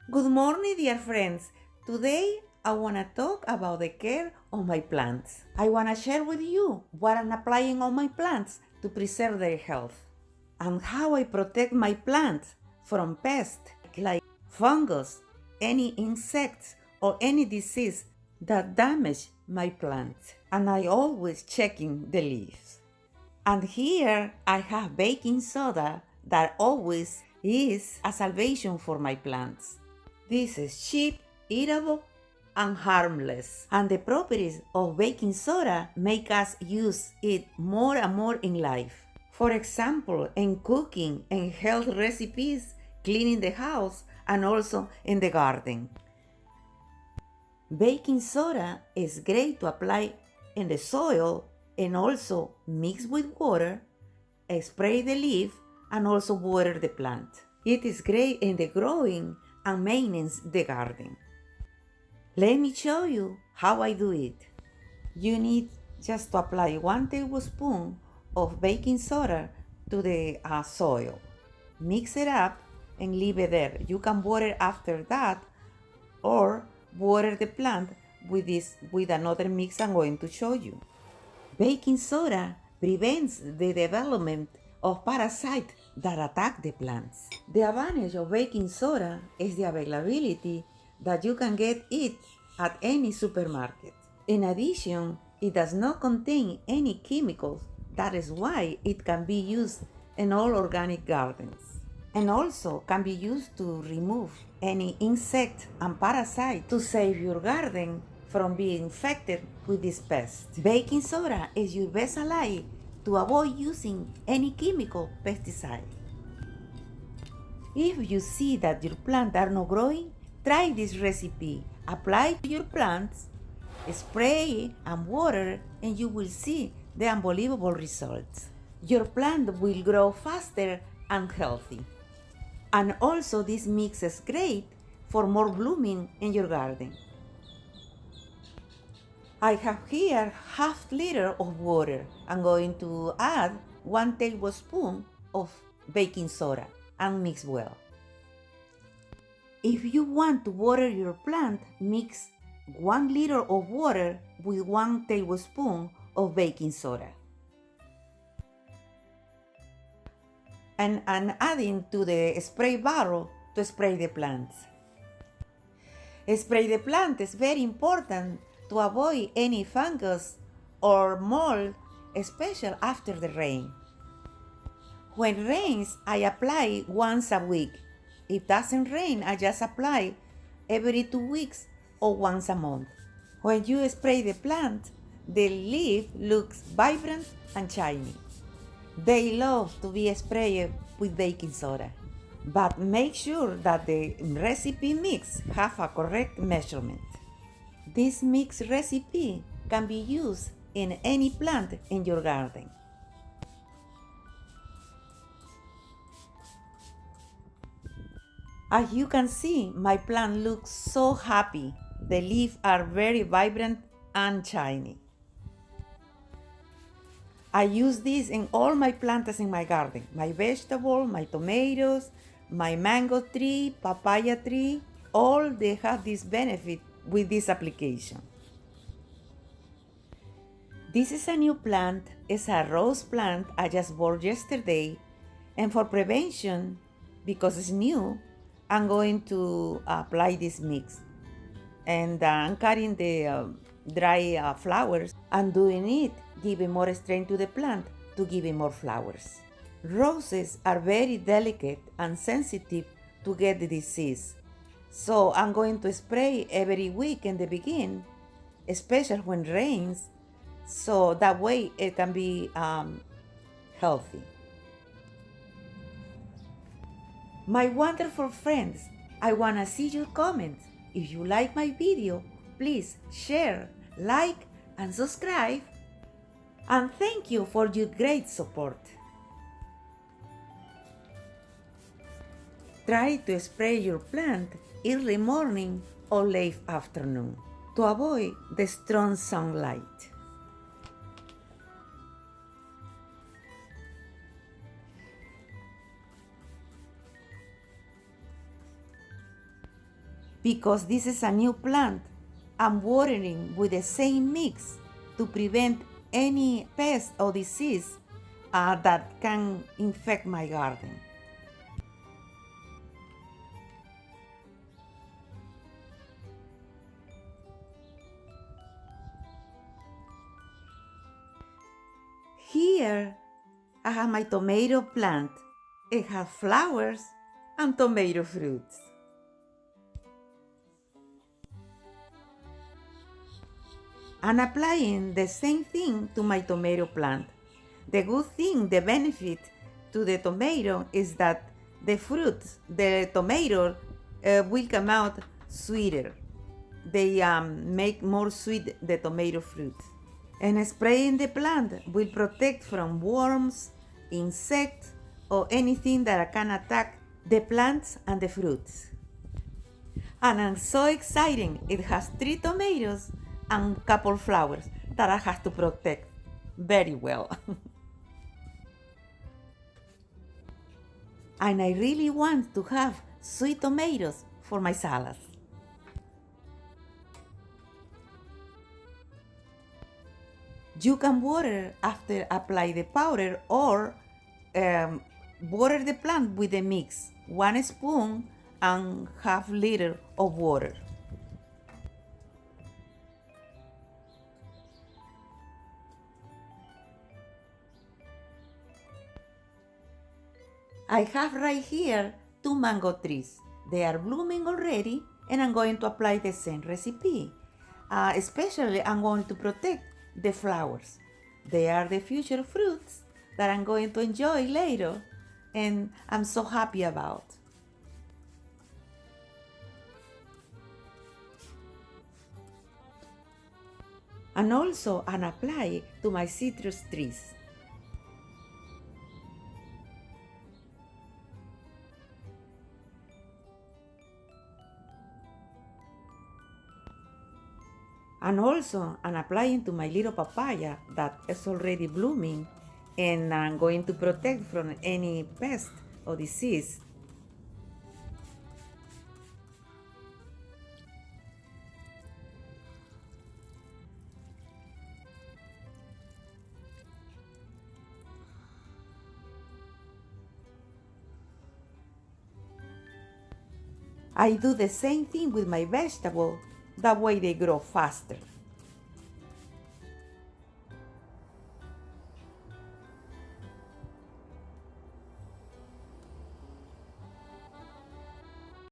Good morning, dear friends. Today I want to talk about the care of my plants. I want to share with you what I'm applying on my plants to preserve their health and how I protect my plants from pests like fungus, any insects, or any disease that damage my plants. And I always checking the leaves. And here I have baking soda that always is a salvation for my plants. This is cheap, eatable, and harmless. And the properties of baking soda make us use it more and more in life. For example, in cooking and health recipes, cleaning the house, and also in the garden. Baking soda is great to apply in the soil and also mix with water, spray the leaf, and also water the plant. It is great in the growing and maintenance the garden. Let me show you how I do it. You need just to apply 1 tablespoon of baking soda to the soil. Mix it up and leave it there. You can water after that or water the plant with another mix I'm going to show you. Baking soda prevents the development of parasites that attack the plants. The advantage of baking soda is the availability that you can get it at any supermarket. In addition, it does not contain any chemicals. That is why it can be used in all organic gardens. And also can be used to remove any insect and parasite to save your garden from being infected with this pest. Baking soda is your best ally to avoid using any chemical pesticide. If you see that your plants are not growing, try this recipe. Apply to your plants, spray and water, and you will see the unbelievable results. Your plant will grow faster and healthy. And also this mix is great for more blooming in your garden. I have here half liter of water. I'm going to add 1 tablespoon of baking soda and mix well. If you want to water your plant, mix 1 liter of water with 1 tablespoon of baking soda. And adding to the spray bottle to spray the plants. Spray the plant is very important to avoid any fungus or mold, especially after the rain. When rains, I apply once a week. If it doesn't rain, I just apply every 2 weeks or once a month. When you spray the plant, the leaf looks vibrant and shiny. They love to be sprayed with baking soda. But make sure that the recipe mix have a correct measurement. This mix recipe can be used in any plant in your garden. As you can see, my plant looks so happy. The leaves are very vibrant and shiny. I use this in all my plants in my garden. My vegetables, my tomatoes, my mango tree, papaya tree, all they have this benefit with this application. This is a new plant. It's a rose plant I just bought yesterday. And for prevention, because it's new, I'm going to apply this mix. And I'm cutting the dry flowers and doing it, giving more strength to the plant to give it more flowers. Roses are very delicate and sensitive to get the disease. So I'm going to spray every week in the beginning, especially when it rains, so that way it can be healthy. My wonderful friends, I want to see your comments. If you like my video, please share, like, and subscribe. And thank you for your great support. Try to spray your plant early morning or late afternoon to avoid the strong sunlight. Because this is a new plant, I'm watering with the same mix to prevent any pest or disease that can infect my garden. Here I have my tomato plant. It has flowers and tomato fruits. I'm applying the same thing to my tomato plant. The good thing, the benefit to the tomato is that the fruits, the tomato, will come out sweeter. They make more sweet the tomato fruit. And spraying the plant will protect from worms, insects, or anything that can attack the plants and the fruits. And I'm so excited. It has 3 tomatoes and couple flowers that I have to protect very well. And I really want to have sweet tomatoes for my salads. You can water after apply the powder or water the plant with a mix, 1 spoon and half liter of water. I have right here 2 mango trees. They are blooming already and I'm going to apply the same recipe. Especially I'm going to protect the flowers. They are the future fruits that I'm going to enjoy later and I'm so happy about. And also I apply to my citrus trees. And also I'm applying to my little papaya that is already blooming and I'm going to protect from any pest or disease. I do the same thing with my vegetable, that way they grow faster.